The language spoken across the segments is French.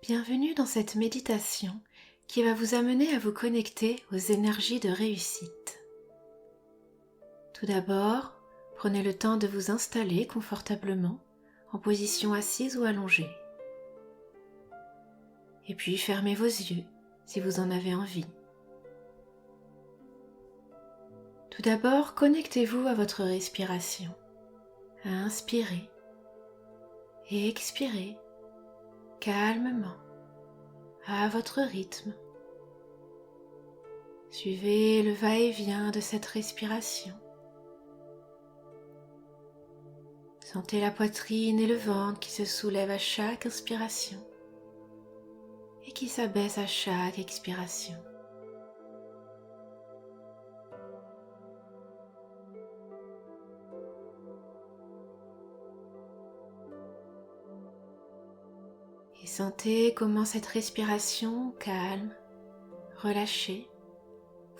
Bienvenue dans cette méditation qui va vous amener à vous connecter aux énergies de réussite. Tout d'abord, prenez le temps de vous installer confortablement en position assise ou allongée. Et puis fermez vos yeux si vous en avez envie. Tout d'abord, connectez-vous à votre respiration, à inspirer et expirer calmement, à votre rythme. Suivez le va-et-vient de cette respiration. Sentez la poitrine et le ventre qui se soulèvent à chaque inspiration et qui s'abaissent à chaque expiration. Et sentez comment cette respiration calme, relâchée,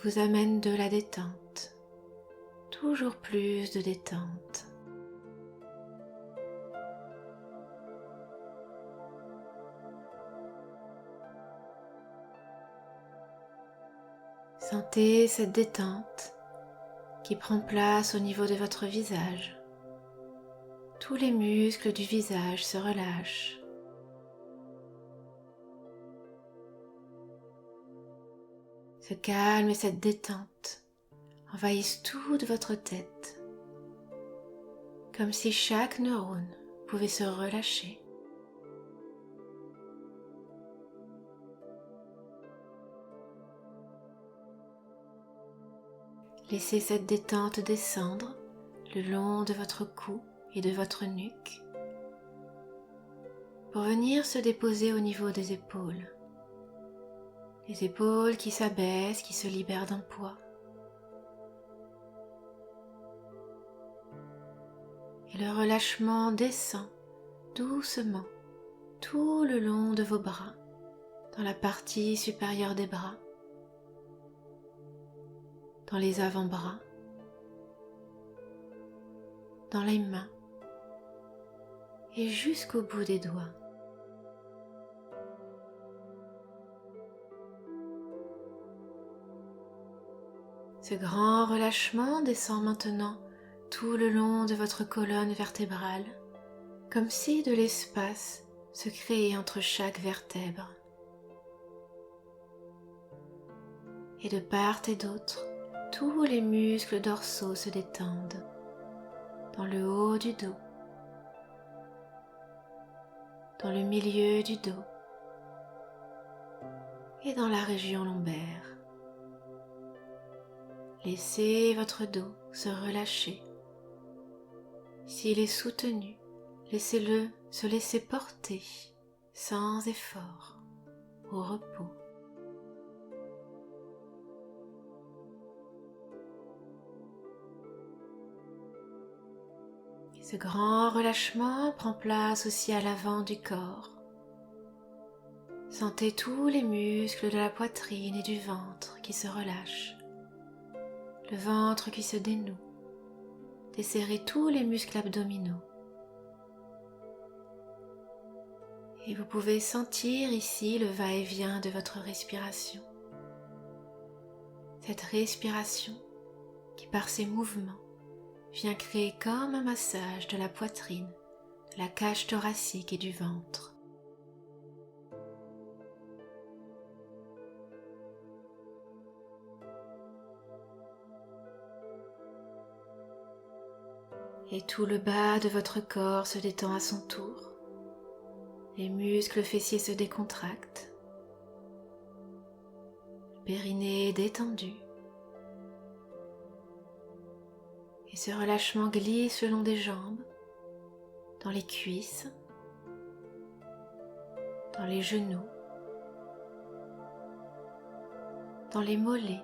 vous amène de la détente, toujours plus de détente. Sentez cette détente qui prend place au niveau de votre visage. Tous les muscles du visage se relâchent. Ce calme et cette détente envahissent toute votre tête, comme si chaque neurone pouvait se relâcher. Laissez cette détente descendre le long de votre cou et de votre nuque pour venir se déposer au niveau des épaules. Les épaules qui s'abaissent, qui se libèrent d'un poids. Et le relâchement descend doucement tout le long de vos bras, dans la partie supérieure des bras, dans les avant-bras, dans les mains et jusqu'au bout des doigts. Ce grand relâchement descend maintenant tout le long de votre colonne vertébrale, comme si de l'espace se créait entre chaque vertèbre. Et de part et d'autre, tous les muscles dorsaux se détendent, dans le haut du dos, dans le milieu du dos et dans la région lombaire. Laissez votre dos se relâcher. S'il est soutenu, laissez-le se laisser porter sans effort au repos. Et ce grand relâchement prend place aussi à l'avant du corps. Sentez tous les muscles de la poitrine et du ventre qui se relâchent. Le ventre qui se dénoue. Desserrez tous les muscles abdominaux. Et vous pouvez sentir ici le va-et-vient de votre respiration. Cette respiration qui par ses mouvements vient créer comme un massage de la poitrine, de la cage thoracique et du ventre. Et tout le bas de votre corps se détend à son tour. Les muscles fessiers se décontractent. Le périnée est détendu. Et ce relâchement glisse le long des jambes, dans les cuisses, dans les genoux, dans les mollets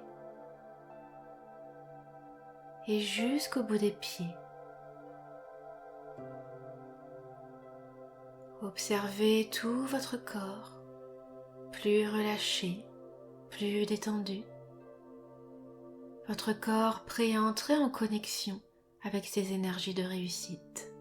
et jusqu'au bout des pieds. Observez tout votre corps, plus relâché, plus détendu. Votre corps prêt à entrer en connexion avec ces énergies de réussite.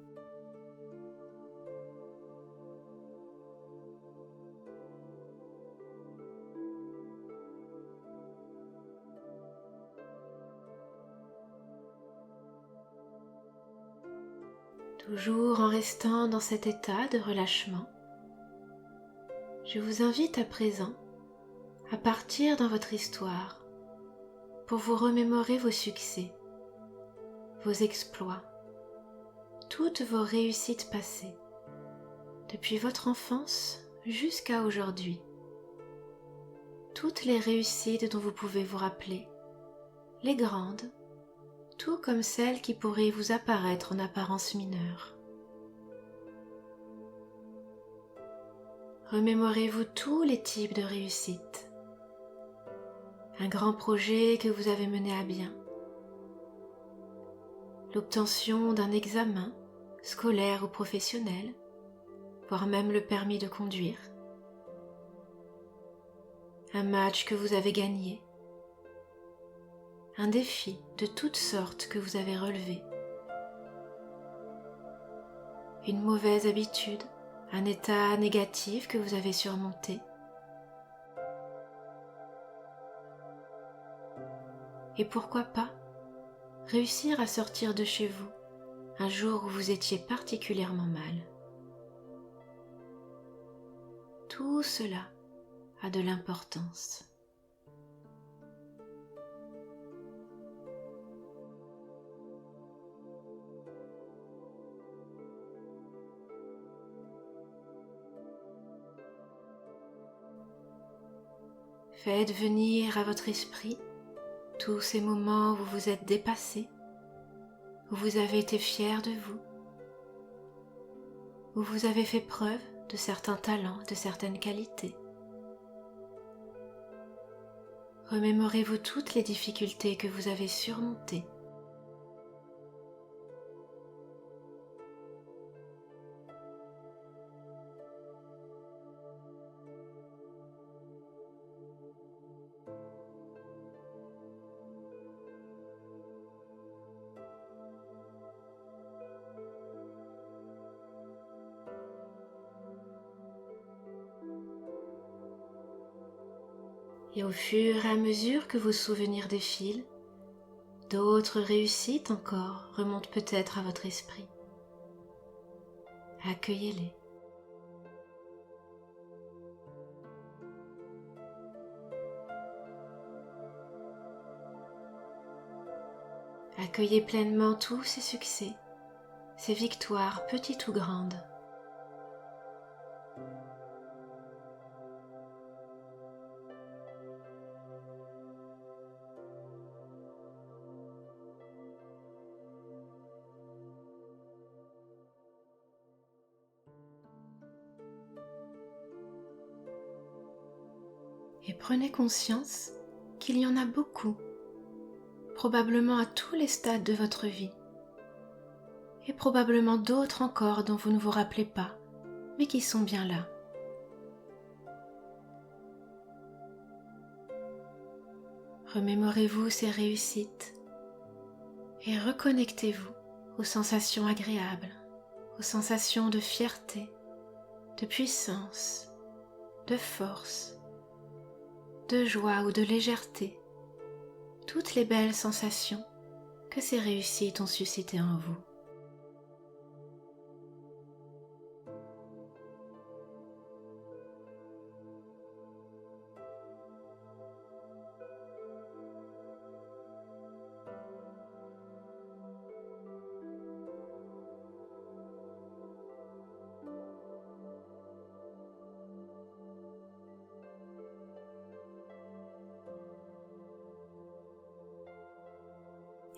Toujours en restant dans cet état de relâchement, je vous invite à présent à partir dans votre histoire pour vous remémorer vos succès, vos exploits, toutes vos réussites passées, depuis votre enfance jusqu'à aujourd'hui. Toutes les réussites dont vous pouvez vous rappeler, les grandes, tout comme celles qui pourraient vous apparaître en apparence mineures. Remémorez-vous tous les types de réussites. Un grand projet que vous avez mené à bien, l'obtention d'un examen, scolaire ou professionnel, voire même le permis de conduire, un match que vous avez gagné, un défi de toutes sortes que vous avez relevé, une mauvaise habitude, un état négatif que vous avez surmonté, et pourquoi pas réussir à sortir de chez vous un jour où vous étiez particulièrement mal. Tout cela a de l'importance. Faites venir à votre esprit tous ces moments où vous vous êtes dépassé, où vous avez été fier de vous, où vous avez fait preuve de certains talents, de certaines qualités. Remémorez-vous toutes les difficultés que vous avez surmontées. Et au fur et à mesure que vos souvenirs défilent, d'autres réussites encore remontent peut-être à votre esprit. Accueillez-les. Accueillez pleinement tous ces succès, ces victoires petites ou grandes. Et prenez conscience qu'il y en a beaucoup, probablement à tous les stades de votre vie, et probablement d'autres encore dont vous ne vous rappelez pas, mais qui sont bien là. Remémorez-vous ces réussites et reconnectez-vous aux sensations agréables, aux sensations de fierté, de puissance, de force, de joie ou de légèreté, toutes les belles sensations que ces réussites ont suscitées en vous.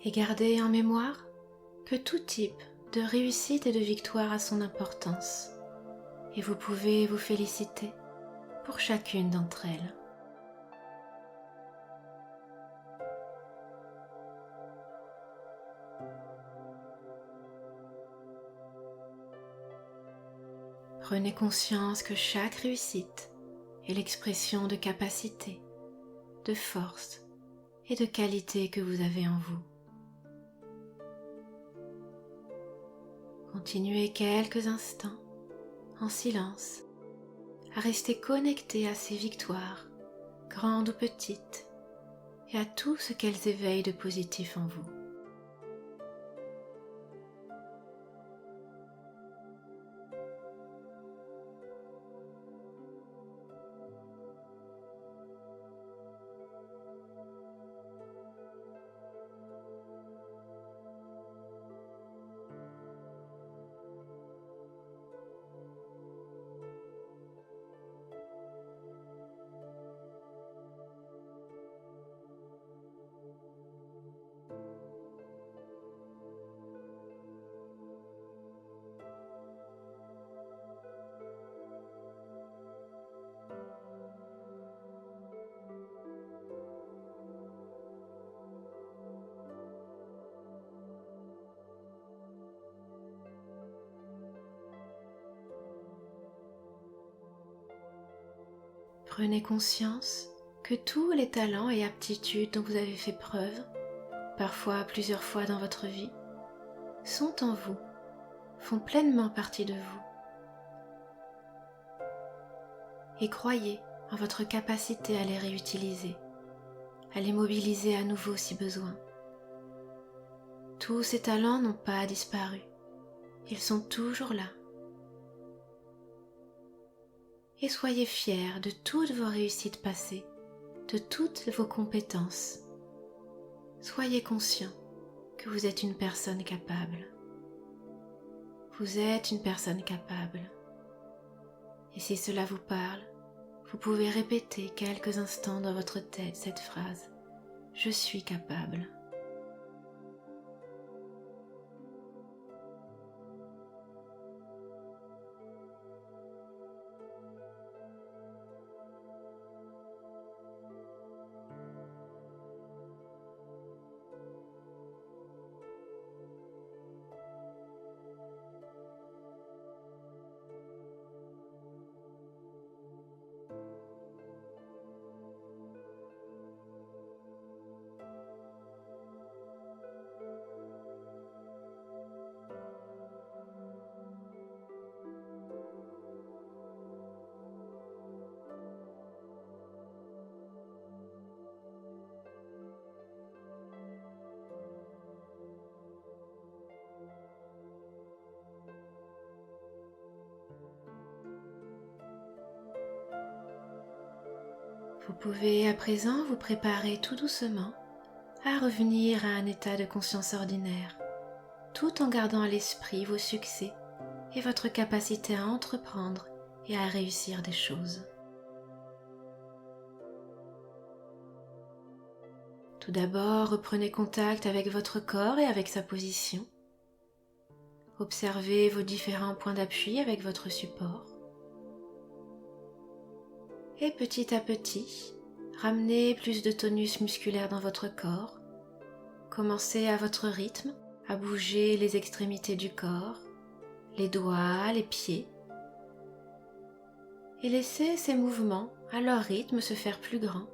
Et gardez en mémoire que tout type de réussite et de victoire a son importance, et vous pouvez vous féliciter pour chacune d'entre elles. Prenez conscience que chaque réussite est l'expression de capacité, de force et de qualité que vous avez en vous. Continuez quelques instants en silence à rester connecté à ces victoires, grandes ou petites, et à tout ce qu'elles éveillent de positif en vous. Prenez conscience que tous les talents et aptitudes dont vous avez fait preuve, parfois plusieurs fois dans votre vie, sont en vous, font pleinement partie de vous. Et croyez en votre capacité à les réutiliser, à les mobiliser à nouveau si besoin. Tous ces talents n'ont pas disparu, ils sont toujours là. Et soyez fiers de toutes vos réussites passées, de toutes vos compétences. Soyez conscient que vous êtes une personne capable. Vous êtes une personne capable. Et si cela vous parle, vous pouvez répéter quelques instants dans votre tête cette phrase « Je suis capable ». Vous pouvez à présent vous préparer tout doucement à revenir à un état de conscience ordinaire, tout en gardant à l'esprit vos succès et votre capacité à entreprendre et à réussir des choses. Tout d'abord, reprenez contact avec votre corps et avec sa position. Observez vos différents points d'appui avec votre support. Et petit à petit, ramenez plus de tonus musculaire dans votre corps. Commencez à votre rythme à bouger les extrémités du corps, les doigts, les pieds. Et laissez ces mouvements à leur rythme se faire plus grands,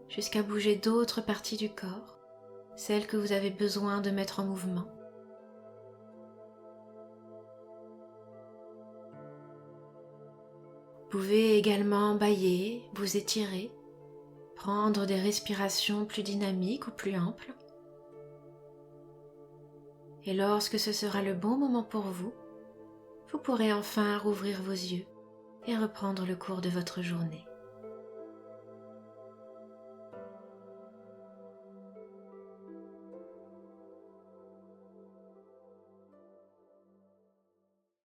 jusqu'à bouger d'autres parties du corps, celles que vous avez besoin de mettre en mouvement. Vous pouvez également bâiller, vous étirer, prendre des respirations plus dynamiques ou plus amples. Et lorsque ce sera le bon moment pour vous, vous pourrez enfin rouvrir vos yeux et reprendre le cours de votre journée.